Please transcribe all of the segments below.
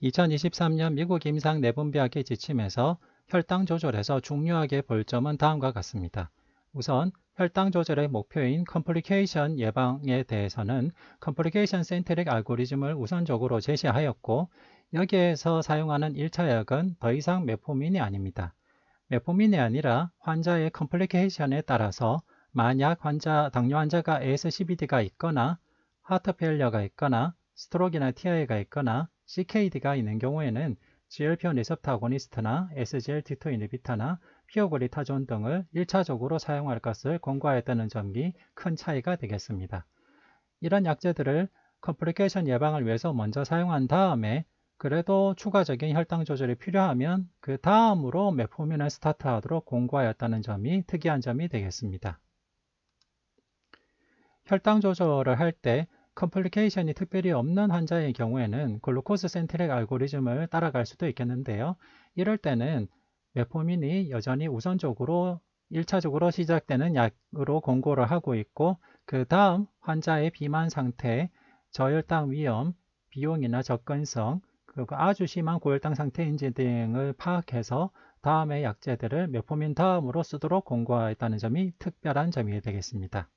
2023년 미국 임상 내분비학의 지침에서 혈당 조절에서 중요하게 볼 점은 다음과 같습니다. 우선 혈당 조절의 목표인 컴플리케이션 예방에 대해서는 컴플리케이션 센트릭 알고리즘을 우선적으로 제시하였고, 여기에서 사용하는 1차 약은 더 이상 메포민이 아닙니다. 메포민이 아니라 환자의 컴플리케이션에 따라서 만약 당뇨 환자가 ASCVD가 있거나 하트 페일리어가 있거나 스트로크나 TIA가 있거나 CKD가 있는 경우에는 GLP-1 리셉터 아고니스트나 SGLT2 이니비터나 피오글리타존 등을 1차적으로 사용할 것을 권고하였다는 점이 큰 차이가 되겠습니다. 이런 약제들을 컴플리케이션 예방을 위해서 먼저 사용한 다음에 그래도 추가적인 혈당 조절이 필요하면 그 다음으로 메포민을 스타트하도록 권고하였다는 점이 특이한 점이 되겠습니다. 혈당 조절을 할 때 컴플리케이션이 특별히 없는 환자의 경우에는 글루코스 센트릭 알고리즘을 따라갈 수도 있겠는데요. 이럴 때는 메포민이 여전히 우선적으로 1차적으로 시작되는 약으로 권고를 하고 있고, 그 다음 환자의 비만 상태, 저혈당 위험, 비용이나 접근성, 그리고 아주 심한 고혈당 상태인지 등을 파악해서 다음의 약제들을 메포민 다음으로 쓰도록 권고하였다는 점이 특별한 점이 되겠습니다.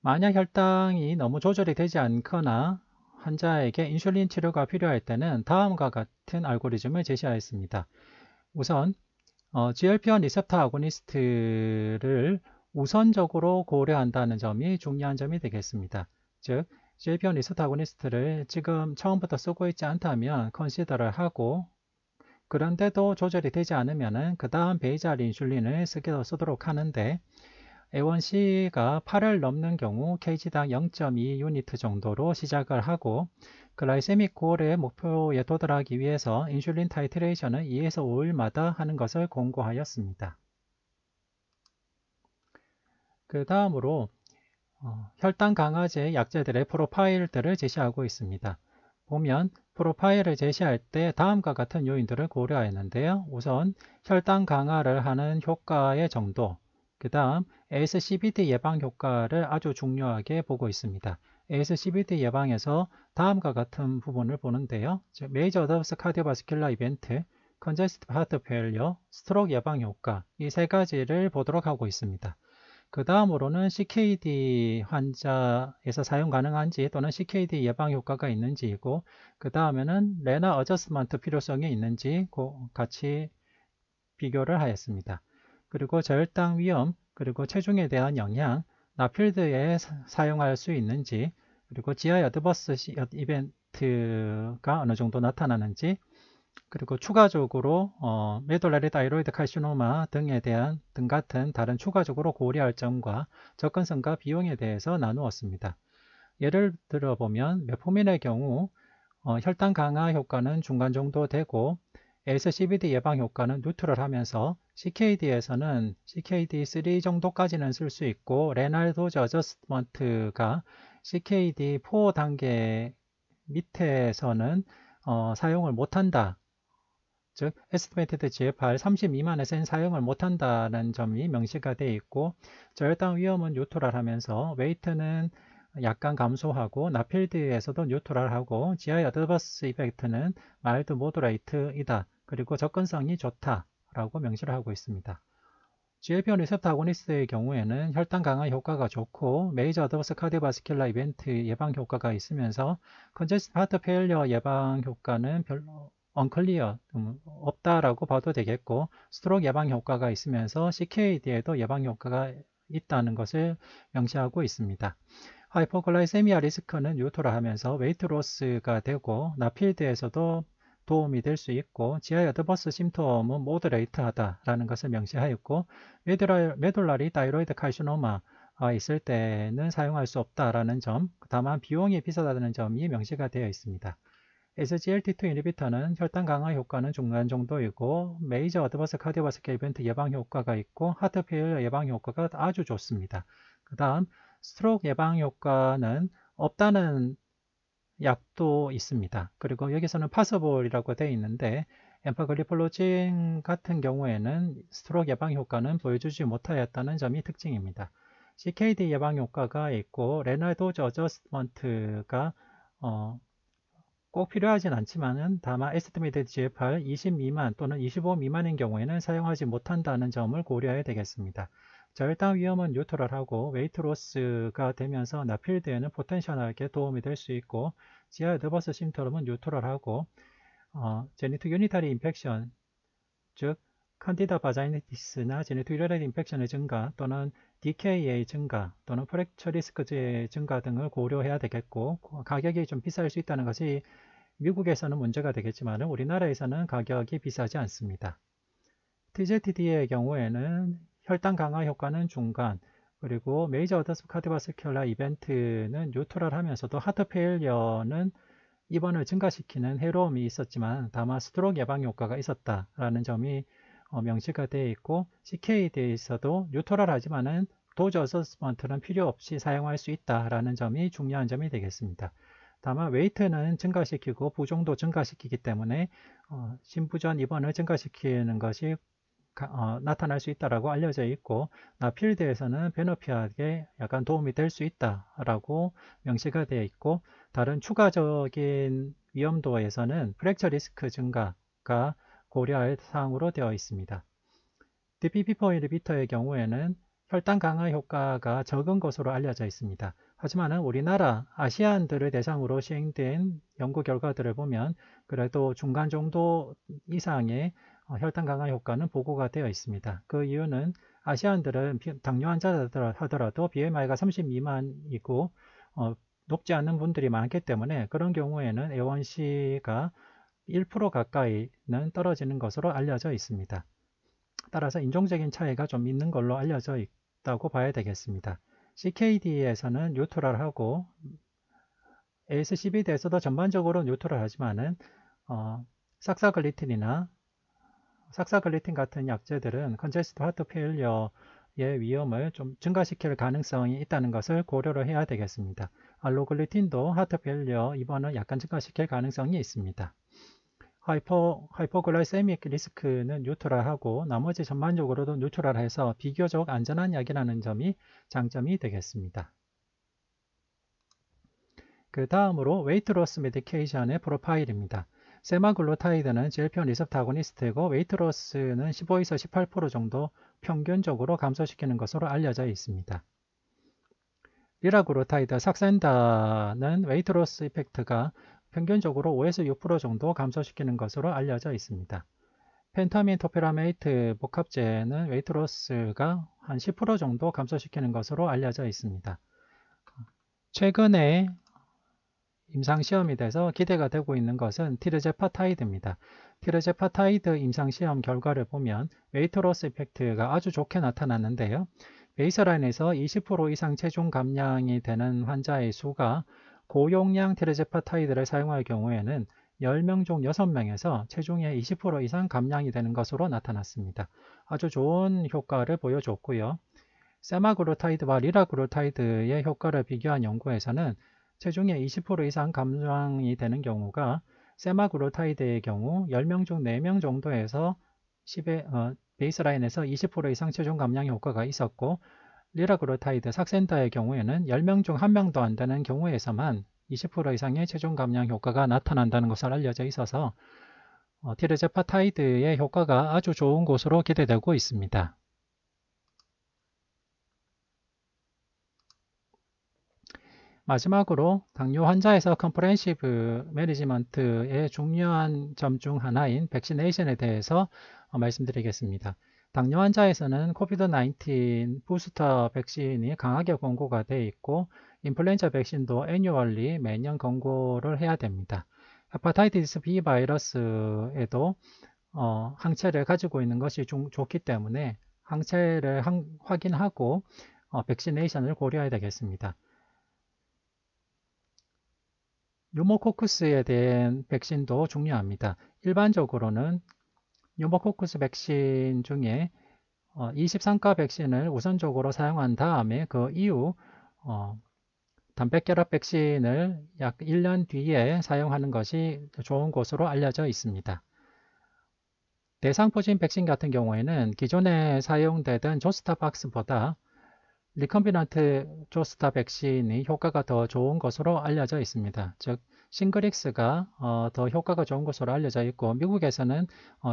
만약 혈당이 너무 조절이 되지 않거나 환자에게 인슐린 치료가 필요할 때는 다음과 같은 알고리즘을 제시하였습니다. 우선 GLP-1 리셉터 아고니스트를 우선적으로 고려한다는 점이 중요한 점이 되겠습니다. 즉, GLP-1 리셉터 아고니스트를 지금 처음부터 쓰고 있지 않다면 컨시더를 하고, 그런데도 조절이 되지 않으면 그 다음 베이잘 인슐린을 쓰도록 하는데, A1C가 8을 넘는 경우 kg당 0.2 유니트 정도로 시작을 하고, 글라이세믹 골의 목표에 도달하기 위해서 인슐린 타이트레이션을 2에서 5일마다 하는 것을 권고하였습니다. 그 다음으로 혈당 강화제 약제들의 프로파일들을 제시하고 있습니다. 보면 프로파일을 제시할 때 다음과 같은 요인들을 고려하였는데요. 우선 혈당 강화를 하는 효과의 정도, 그 다음 ASCVD 예방 효과를 아주 중요하게 보고 있습니다. ASCVD 예방에서 다음과 같은 부분을 보는데요. 메이저 어드버스 카디오바스큘러 이벤트, 컨제스티브 하트 페일리어, 스트로크 예방 효과, 이 세 가지를 보도록 하고 있습니다. 그 다음으로는 CKD 환자에서 사용 가능한지 또는 CKD 예방 효과가 있는지이고, 그 다음에는 레나 어저스먼트 필요성이 있는지 같이 비교를 하였습니다. 그리고 저혈당 위험, 그리고 체중에 대한 영향, 나필드에 사용할 수 있는지, 그리고 GI 어드버스 이벤트가 어느 정도 나타나는지, 그리고 추가적으로 메돌라리 다이로이드 칼시노마 등에 대한 등 같은 다른 추가적으로 고려할 점과 접근성과 비용에 대해서 나누었습니다. 예를 들어 보면 메포민의 경우 혈당 강화 효과는 중간 정도 되고 ASCVD 예방 효과는 뉴트럴하면서 CKD에서는 CKD3 정도까지는 쓸 수 있고, 레날 도즈 어저스먼트가 CKD4 단계 밑에서는 사용을 못한다. 즉 에스티메이티드 GFR 30 미만의 센 사용을 못한다는 점이 명시가 되어 있고, 저혈당 위험은 뉴트럴하면서 웨이트는 약간 감소하고 나필드에서도 뉴트럴하고 GI 어드버스 이펙트는 마일드 모더레이트이다. 그리고 접근성이 좋다라고 명시를 하고 있습니다. GLP-1 리셉터 아고니스트의 경우에는 혈당 강화 효과가 좋고 메이저 어드버스 카디오바스큘러 이벤트 예방 효과가 있으면서 컨제스티브 하트 페일리어 예방 효과는 별로 언클리어, 없다라고 봐도 되겠고, 스트로크 예방 효과가 있으면서 CKD에도 예방 효과가 있다는 것을 명시하고 있습니다. 하이포글라이세미아 리스크는 뉴트럴하면서 웨이트 로스가 되고 나필드에서도 도움이 될 수 있고, GI 어드버스 심토음은 모더레이트하다라는 것을 명시하였고, 메돌라리 다이로이드 칼시노마가 있을 때는 사용할 수 없다라는 점, 다만 비용이 비싸다는 점이 명시가 되어 있습니다. SGLT2 이니비터는 혈당 강화 효과는 중간 정도이고, 메이저 어드버스 카디오바스큘러 이벤트 예방 효과가 있고, 하트 페일리어 예방 효과가 아주 좋습니다. 그 다음 스트로크 예방 효과는 없다는 약도 있습니다. 그리고 여기서는 파서볼이라고 되어 있는데, 엠파글리폴로진 같은 경우에는 스트로크 예방 효과는 보여주지 못하였다는 점이 특징입니다. CKD 예방 효과가 있고 레날 도즈 어저스먼트가 꼭 필요하진 않지만은 다만 Estimated GFR 20 미만 또는 25 미만인 경우에는 사용하지 못한다는 점을 고려해야 되겠습니다. 절단 위험은 뉴트럴하고 웨이트 로스가 되면서 나필드에는 포텐셜하게 도움이 될 수 있고 지하 에드버스 심터럼은 뉴트럴하고 제니트 유니타리 인펙션 즉 칸디다 바자이니티스나 제니트 유니타리 인펙션의 증가 또는 DK의 증가 또는 프랙처 리스크의 증가 등을 고려해야 되겠고 가격이 좀 비쌀 수 있다는 것이 미국에서는 문제가 되겠지만 우리나라에서는 가격이 비싸지 않습니다. TZD의 경우에는 혈당 강화 효과는 중간, 그리고 메이저 어더스 카디오바스큘라 이벤트는 뉴트럴 하면서도 하트 페일리어는 입원을 증가시키는 해로움이 있었지만 다만 스트로크 예방 효과가 있었다라는 점이 명시가 되어 있고 CKD에서도 뉴트럴 하지만은 도즈 어서스먼트는 필요 없이 사용할 수 있다라는 점이 중요한 점이 되겠습니다. 다만 웨이트는 증가시키고 부종도 증가시키기 때문에 심부전 입원을 증가시키는 것이 나타날 수 있다라고 알려져 있고 나필드에서는 베너피아에 약간 도움이 될 수 있다라고 명시가 되어 있고 다른 추가적인 위험도에서는 프랙처 리스크 증가가 고려할 사항으로 되어 있습니다. DPP/L의 경우에는 혈당 강화 효과가 적은 것으로 알려져 있습니다. 하지만 우리나라 아시안들을 대상으로 시행된 연구 결과들을 보면 그래도 중간 정도 이상의 혈당 강화 효과는 보고가 되어 있습니다. 그 이유는 아시안들은 당뇨 환자들 하더라도 BMI가 30 미만이고 높지 않은 분들이 많기 때문에 그런 경우에는 A1C가 1% 가까이는 떨어지는 것으로 알려져 있습니다. 따라서 인종적인 차이가 좀 있는 걸로 알려져 있다고 봐야 되겠습니다. CKD에서는 뉴트럴하고 ASCVD에서도 전반적으로 뉴트럴하지만은 saksaglutid이나 saksaglutid 같은 약제들은 컨제스티브 하트 페일리어의 위험을 좀 증가시킬 가능성이 있다는 것을 고려를 해야 되겠습니다. 알로글루틴도 하트 페일리어 입원을 약간 증가시킬 가능성이 있습니다. 하이포글라이세믹 리스크는 뉴트럴하고 나머지 전반적으로도 뉴트럴해서 비교적 안전한 약이라는 점이 장점이 되겠습니다. 그 다음으로 웨이트로스 메디케이션의 프로파일입니다. 세마글루타이드는 GLP-1 리셉터 아고니스트이고 웨이트로스는 15에서 18% 정도 평균적으로 감소시키는 것으로 알려져 있습니다. 리라글루타이드, 삭센다는 웨이트로스 이펙트가 평균적으로 5에서 6% 정도 감소시키는 것으로 알려져 있습니다. 펜타민 토피라메이트 복합제는 웨이트로스가 한 10% 정도 감소시키는 것으로 알려져 있습니다. 최근에 임상시험이 돼서 기대가 되고 있는 것은 티르제파타이드입니다. 티르제파타이드 임상시험 결과를 보면 웨이트로스 이펙트가 아주 좋게 나타났는데요. 베이스라인에서 20% 이상 체중 감량이 되는 환자의 수가 고용량 티르제파타이드를 사용할 경우에는 10명 중 6명에서 체중의 20% 이상 감량이 되는 것으로 나타났습니다. 아주 좋은 효과를 보여줬고요. 세마글루타이드와 리라글루타이드의 효과를 비교한 연구에서는 체중의 20% 이상 감량이 되는 경우가 세마글루타이드의 경우 10명 중 4명 정도에서 베이스라인에서 20% 이상 체중 감량 효과가 있었고 리라글루타이드 삭센다의 경우에는 10명 중 1명도 안 되는 경우에서만 20% 이상의 체중 감량 효과가 나타난다는 것을 알려져 있어서 티르제파타이드의 효과가 아주 좋은 것으로 기대되고 있습니다. 마지막으로 당뇨 환자에서 컴프레hen시브 매니지먼트의 중요한 점 중 하나인 백시네이션에 대해서 말씀드리겠습니다. 당뇨 환자에서는 코비드-19 부스터 백신이 강하게 권고가 되어 있고 인플루엔자 백신도 애뉴얼리 매년 권고를 해야 됩니다. 헤파타이티스 B 바이러스에도 항체를 가지고 있는 것이 좋기 때문에 항체를 확인하고 백시네이션을 고려해야 되겠습니다. 뉴모코쿠스에 대한 백신도 중요합니다. 일반적으로는 뉴모코쿠스 백신 중에 23가 백신을 우선적으로 사용한 다음에 그 이후 단백결합 백신을 약 1년 뒤에 사용하는 것이 좋은 것으로 알려져 있습니다. 대상포진 백신 같은 경우에는 기존에 사용되던 조스타박스보다 리컴비넌트 조스타 백신이 효과가 더 좋은 것으로 알려져 있습니다. 즉 싱글릭스가 더 효과가 좋은 것으로 알려져 있고 미국에서는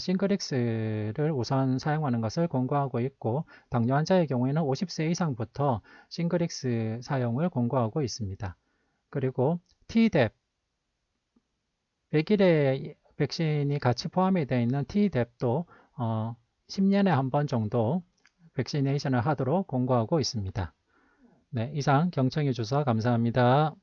싱글릭스를 우선 사용하는 것을 권고하고 있고 당뇨 환자의 경우에는 50세 이상부터 싱글릭스 사용을 권고하고 있습니다. 그리고 Tdep, 100일의 백신이 같이 포함이 되어 있는 Tdep도 10년에 한 번 정도 백시네이션을 하도록 권고하고 있습니다. 네, 이상 경청해 주셔서 감사합니다.